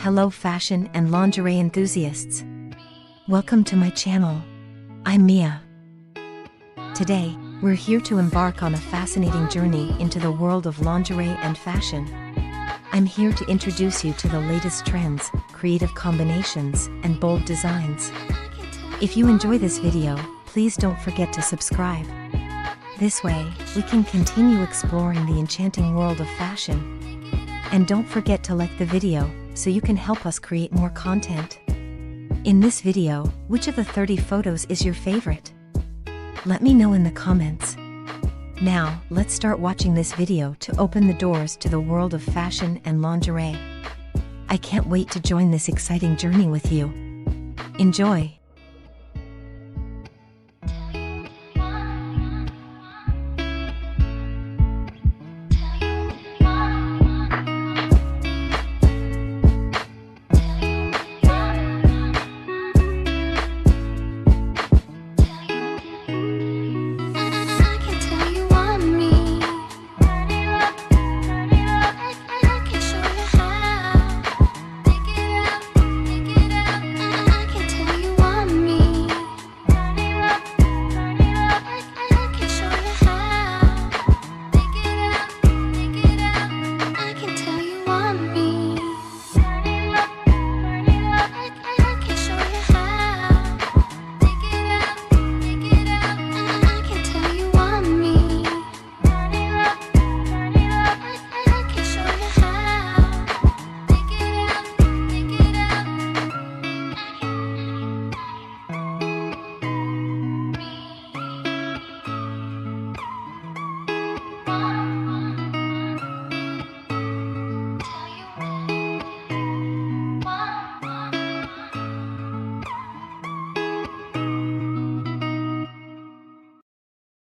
Hello fashion and lingerie enthusiasts. Welcome to my channel. I'm Mia. Today, we're here to embark on a fascinating journey into the world of lingerie and fashion. I'm here to introduce you to the latest trends, creative combinations, and bold designs. If you enjoy this video, please don't forget to subscribe. This way, we can continue exploring the enchanting world of fashion. And don't forget to like the video, so you can help us create more content. In this video, which of the 30 photos is your favorite? Let me know in the comments. Now, let's start watching this video to open the doors to the world of fashion and lingerie. I can't wait to join this exciting journey with you. Enjoy!